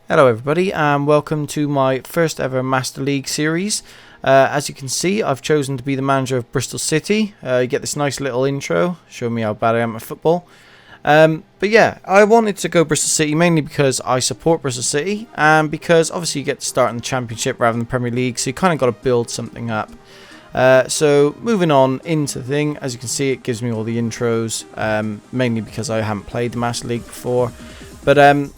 Hello everybody and welcome to my first ever Master League series. As you can see, I've chosen to be the manager of Bristol City. You get this nice little intro showing me how bad I am at football. But yeah, I wanted to go Bristol City mainly because I support Bristol City and because obviously you get to start in the Championship rather than the Premier League, so you kind of got to build something up. So moving on into the thing, as you can see it gives me all the intros, mainly because I haven't played the Master League before. But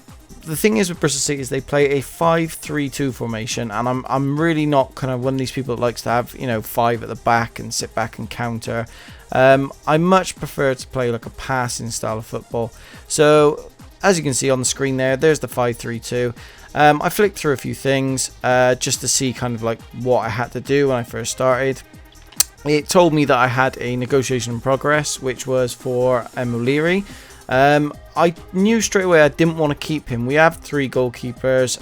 the thing is with Bristol City is they play a 5-3-2 formation, and I'm really not kind of one of these people that likes to have, you know, 5 at the back and sit back and counter. I much prefer to play like a passing style of football. So as you can see on the screen there's the 5-3-2. I flicked through a few things just to see kind of like what I had to do when I first started. It told me that I had a negotiation in progress, which was for O'Leary. I knew straight away I didn't want to keep him. We have 3 goalkeepers,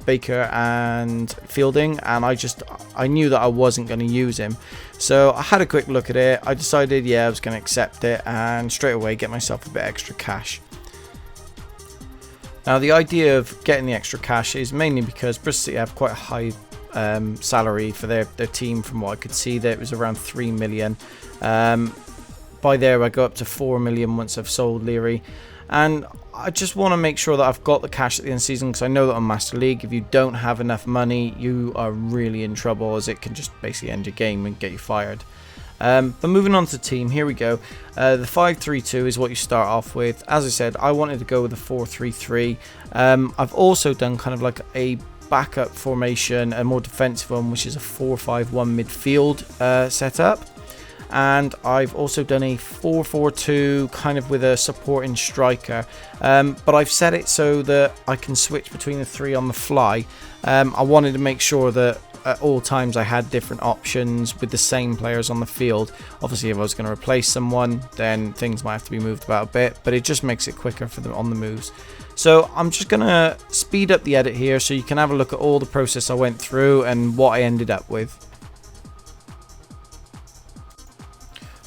Baker and Fielding, and I knew that I wasn't going to use him. So I had a quick look at it. I decided, yeah, I was going to accept it and straight away get myself a bit extra cash. Now the idea of getting the extra cash is mainly because Bristol City have quite a high salary for their team. From what I could see, that it was around 3 million. By there I go up to 4 million once I've sold Leary, and I just want to make sure that I've got the cash at the end of the season, because I know that on Master League if you don't have enough money you are really in trouble, as it can just basically end your game and get you fired. But moving on to the team, here we go. The 5-3-2 is what you start off with. As I said, I wanted to go with a 4-3-3. I've also done kind of like a backup formation, a more defensive one, which is a 4-5-1 midfield setup. And I've also done a 4-4-2 kind of with a supporting striker, but I've set it so that I can switch between the 3 on the fly. I wanted to make sure that at all times I had different options with the same players on the field. Obviously if I was going to replace someone then things might have to be moved about a bit, but it just makes it quicker for them on the moves. So I'm just going to speed up the edit here so you can have a look at all the process I went through and what I ended up with.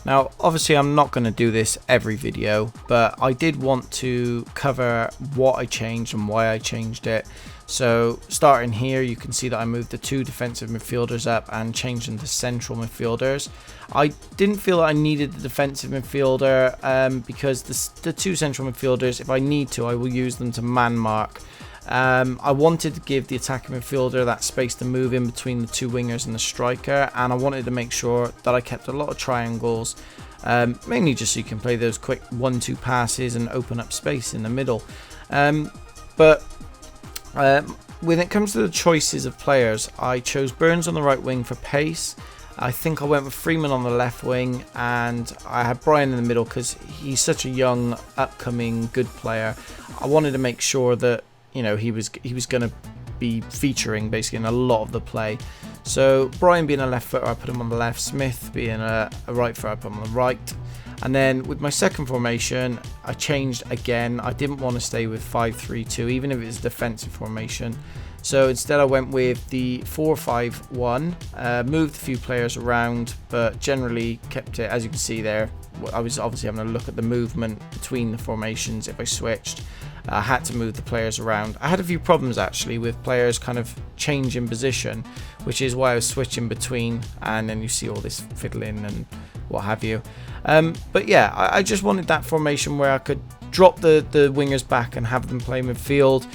Now obviously I'm not going to do this every video, but I did want to cover what I changed and why I changed it. So starting here, you can see that I moved the 2 defensive midfielders up and changed them to central midfielders. I didn't feel that I needed the defensive midfielder because the 2 central midfielders, if I need to, I will use them to man mark. I wanted to give the attacking midfielder that space to move in between the 2 wingers and the striker, and I wanted to make sure that I kept a lot of triangles, mainly just so you can play those quick 1-2 passes and open up space in the middle. But when it comes to the choices of players, I chose Burns on the right wing for pace. I think I went with Freeman on the left wing, and I had Brian in the middle because he's such a young, upcoming, good player. I wanted to make sure that, you know, he was going to be featuring basically in a lot of the play. So Brian being a left footer, I put him on the left. Smith being a right footer, I put him on the right. And then with my second formation, I changed again. I didn't want to stay with 5-3-2, even if it was a defensive formation. So instead I went with the 4-5-1, moved a few players around, but generally kept it, as you can see there. I was obviously having a look at the movement between the formations if I switched. I had to move the players around. I had a few problems actually with players kind of changing position, which is why I was switching between, and then you see all this fiddling and what have you. But yeah, I just wanted that formation where I could drop the wingers back and have them play midfield,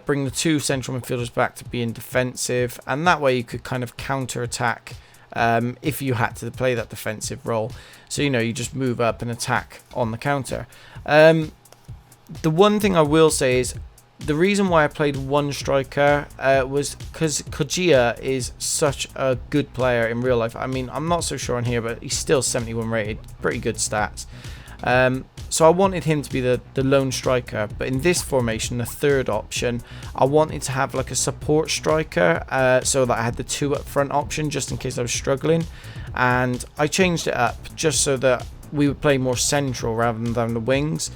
bring the 2 central midfielders back to being defensive, and that way you could kind of counter attack if you had to play that defensive role. So, you know, you just move up and attack on the counter. The one thing I will say is the reason why I played 1 striker was because Kojia is such a good player in real life. I mean, I'm not so sure on here, but he's still 71 rated, pretty good stats. So I wanted him to be the lone striker, but in this formation, the 3rd option, I wanted to have like a support striker, so that I had the 2 up front option just in case I was struggling. And I changed it up just so that we would play more central rather than down the wings.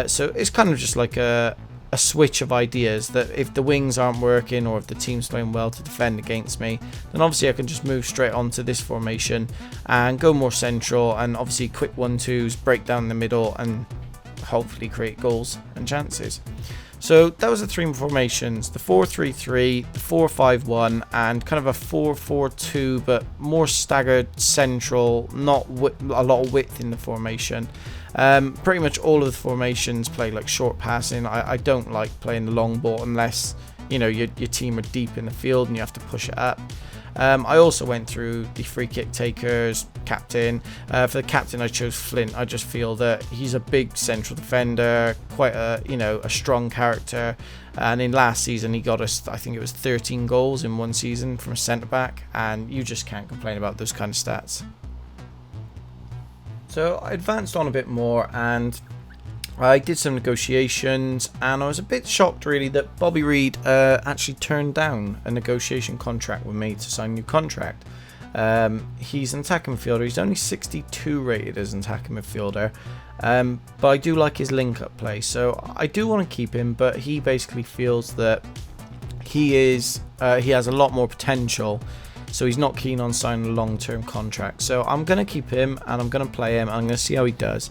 So it's kind of just like a switch of ideas, that if the wings aren't working or if the team's playing well to defend against me, then obviously I can just move straight onto this formation and go more central, and obviously quick 1-2s, break down the middle and hopefully create goals and chances. So that was the three formations: the 4-3-3, the 4-5-1, and kind of a 4-4-2, but more staggered central, not a lot of width in the formation. Pretty much all of the formations play like short passing. I don't like playing the long ball unless, you know, your team are deep in the field and you have to push it up. I also went through the free kick takers, captain. For the captain, I chose Flint. I just feel that he's a big central defender, quite a, you know, a strong character. And in last season, he got us, I think it was 13 goals in one season from a centre back, and you just can't complain about those kind of stats. So I advanced on a bit more, and I did some negotiations, and I was a bit shocked really that Bobby Reid actually turned down a negotiation contract with me to sign a new contract. He's an attacking midfielder. He's only 62 rated as an attacking midfielder, but I do like his link-up play, so I do want to keep him, but he basically feels that he has a lot more potential, so he's not keen on signing a long-term contract. So I'm going to keep him, and I'm going to play him, and I'm going to see how he does.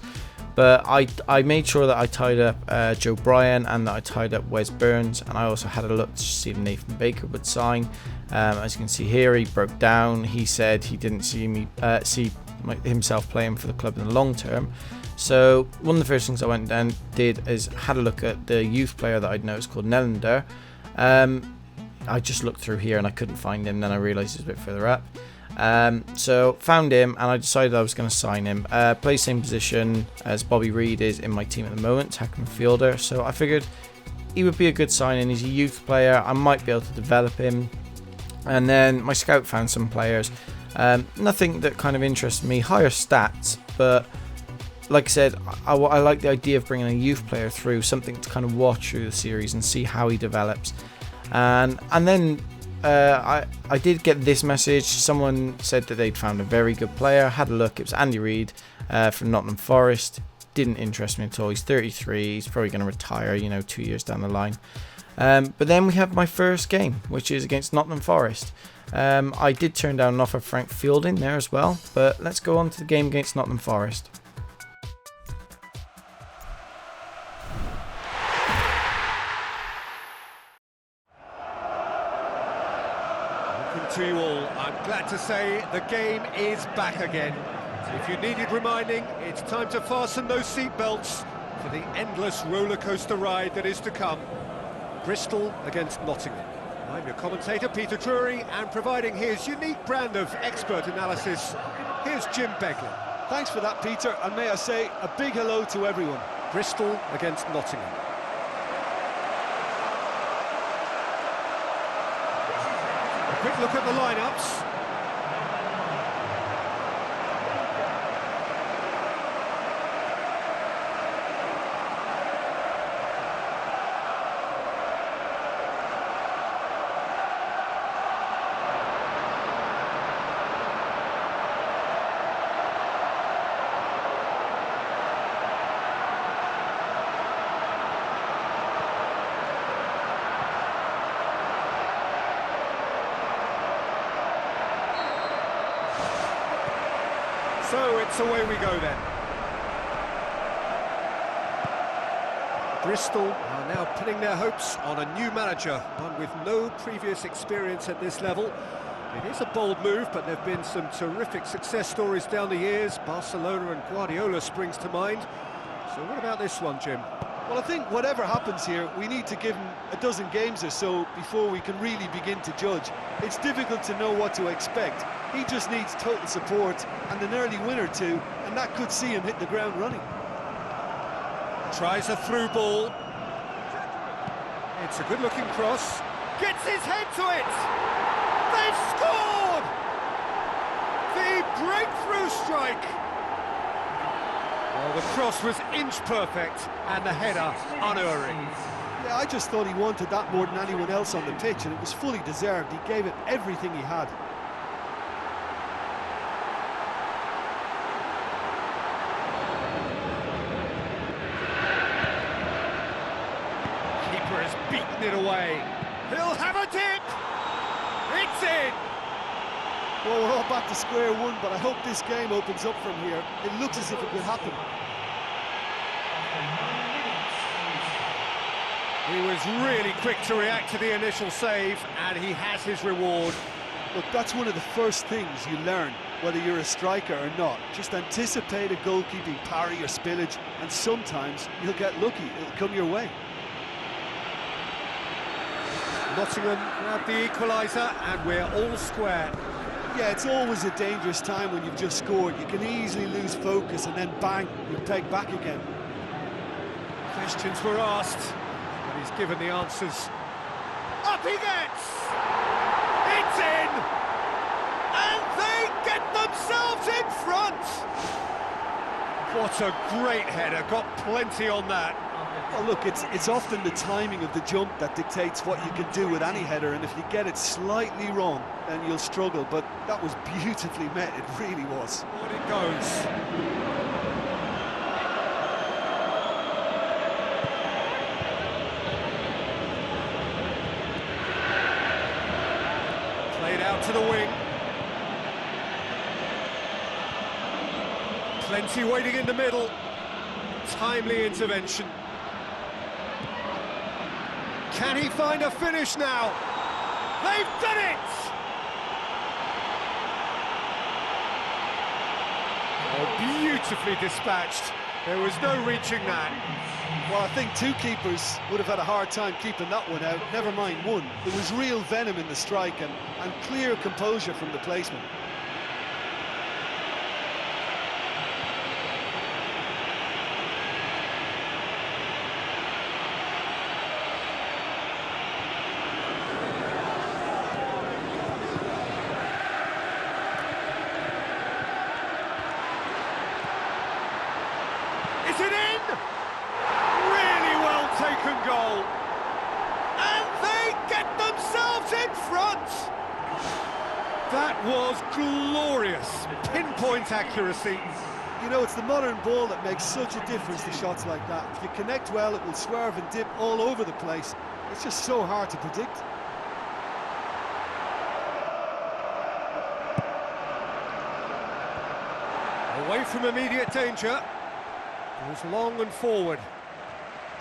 But I made sure that I tied up Joe Bryan and that I tied up Wes Burns, and I also had a look to see if Nathan Baker would sign. As you can see here, he broke down. He said he didn't see himself playing for the club in the long term. So one of the first things I went and did is had a look at the youth player that I'd noticed called Nelander. I just looked through here and I couldn't find him. Then I realised he was a bit further up. So found him, and I decided I was going to sign him. Plays same position as Bobby Reid is in my team at the moment, attacking midfielder. So I figured he would be a good signing. He's a youth player. I might be able to develop him. And then my scout found some players. Nothing that kind of interested me. Higher stats, but like I said, I like the idea of bringing a youth player through, something to kind of watch through the series and see how he develops. And then I did get this message. Someone said that they'd found a very good player. Had a look. It was Andy Reid from Nottingham Forest. Didn't interest me at all. He's 33. He's probably going to retire, 2 years down the line. But then we have my first game, which is against Nottingham Forest. I did turn down an offer of Frank Fielding there as well. But let's go on to the game against Nottingham Forest. To you all, I'm glad to say the game is back again. If you needed reminding, it's time to fasten those seatbelts for the endless roller coaster ride that is to come. Bristol against Nottingham. I'm your commentator, Peter Drury, and providing his unique brand of expert analysis, here's Jim Beglin. Thanks for that, Peter, and may I say a big hello to everyone. Bristol against Nottingham. Quick look at the lineups. So it's away we go then. Bristol are now pinning their hopes on a new manager, one with no previous experience at this level. It is a bold move, but there have been some terrific success stories down the years. Barcelona and Guardiola springs to mind. So what about this one, Jim? Well, I think whatever happens here, we need to give him a dozen games or so before we can really begin to judge. It's difficult to know what to expect. He just needs total support and an early win or two, and that could see him hit the ground running. Tries a through ball. It's a good-looking cross. Gets his head to it! They've scored! The breakthrough strike! Well, the cross was inch perfect, and the header unerring. Yeah, I just thought he wanted that more than anyone else on the pitch, and it was fully deserved. He gave it everything he had. Keeper has beaten it away. He'll have a dip! It's in! Well, we're all back to square one, but I hope this game opens up from here. It looks as if it could happen. He was really quick to react to the initial save, and he has his reward. Look, that's one of the first things you learn, whether you're a striker or not. Just anticipate a goalkeeping parry or spillage, and sometimes you'll get lucky. It'll come your way. Nottingham grab the equaliser, and we're all square. Yeah, it's always a dangerous time when you've just scored. You can easily lose focus, and then bang, you're pegged back again. Questions were asked, but he's given the answers. Up he gets! It's in! And they get themselves in front! What a great header, got plenty on that. Well, look, it's often the timing of the jump that dictates what you can do with any header, and if you get it slightly wrong, then you'll struggle, but that was beautifully met, it really was. On it goes. Played out to the wing. Plenty waiting in the middle. Timely intervention. Can he find a finish now? They've done it! Oh, beautifully dispatched. There was no reaching that. Well, I think two keepers would have had a hard time keeping that one out, never mind one. There was real venom in the strike and clear composure from the placement. Is it in? Really well taken goal. And they get themselves in front. That was glorious. Pinpoint accuracy. You know, it's the modern ball that makes such a difference to shots like that. If you connect well, it will swerve and dip all over the place. It's just so hard to predict. Away from immediate danger. Goes long and forward.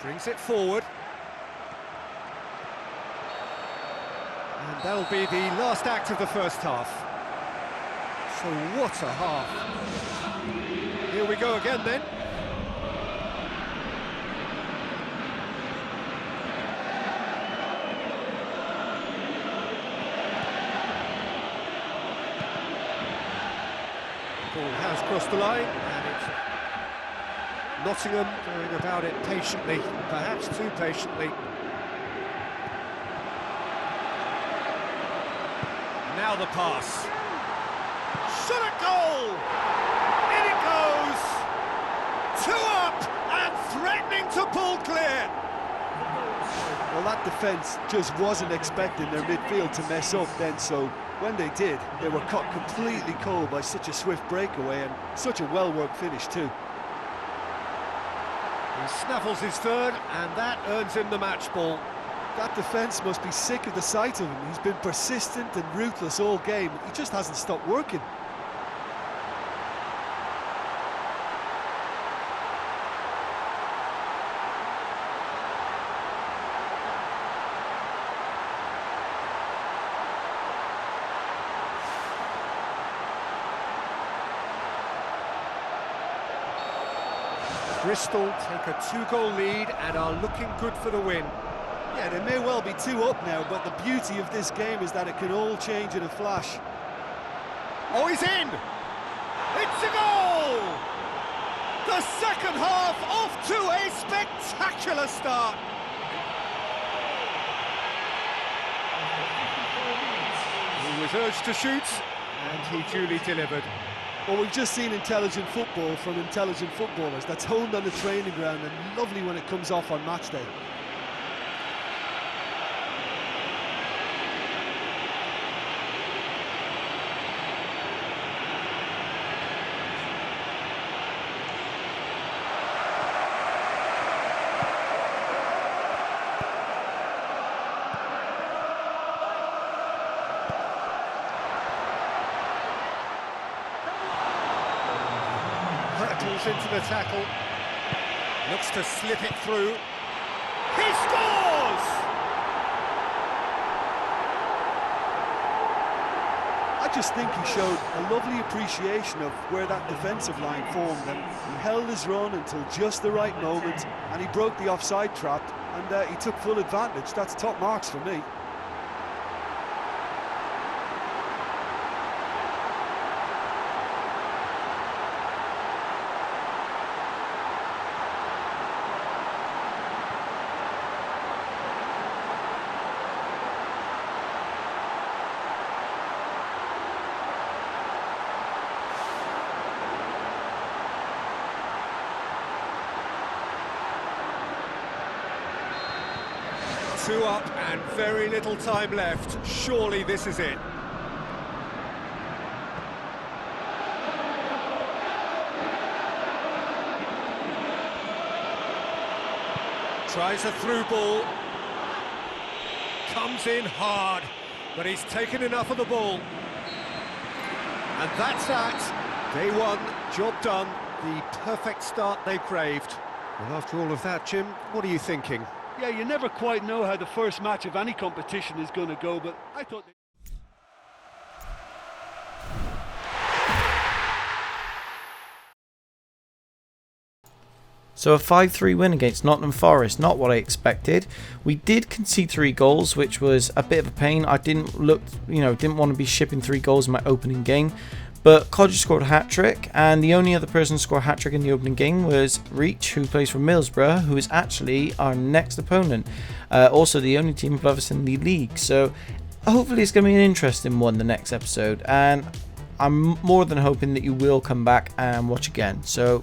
Brings it forward. And that'll be the last act of the first half. So what a half. Here we go again then. Ball has crossed the line, and it's Nottingham going about it patiently, perhaps too patiently. Now the pass. Shot at goal! In it goes! Two up and threatening to pull clear! Well, that defence just wasn't expecting their midfield to mess up then, so when they did, they were caught completely cold by such a swift breakaway and such a well-worked finish too. He snaffles his third, and that earns him the match ball. That defence must be sick of the sight of him. He's been persistent and ruthless all game. He just hasn't stopped working. Bristol take a two-goal lead and are looking good for the win. Yeah, they may well be two up now, but the beauty of this game is that it can all change in a flash. Oh, he's in! It's a goal! The second half off to a spectacular start. He was urged to shoot, and he duly delivered. Well, we've just seen intelligent football from intelligent footballers. That's honed on the training ground and lovely when it comes off on match day. Into the tackle, looks to slip it through. He scores! just think he showed a lovely appreciation of where that defensive line formed, and he held his run until just the right moment, and he broke the offside trap, and he took full advantage. That's top marks for me. Two up and very little time left. Surely this is it. Tries a through ball. Comes in hard, but he's taken enough of the ball. And that's that. Day one, job done. The perfect start they craved. Well, after all of that, Jim, what are you thinking? Yeah, you never quite know how the first match of any competition is going to go, but I thought... So a 5-3 win against Nottingham Forest, not what I expected. We did concede 3 goals, which was a bit of a pain. I didn't want to be shipping 3 goals in my opening game. But Codger scored a hat-trick, and the only other person to score a hat-trick in the opening game was Reach, who plays for Middlesbrough, who is actually our next opponent. Also the only team above us in the league. So hopefully it's going to be an interesting one the next episode, and I'm more than hoping that you will come back and watch again. So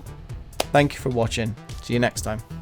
thank you for watching. See you next time.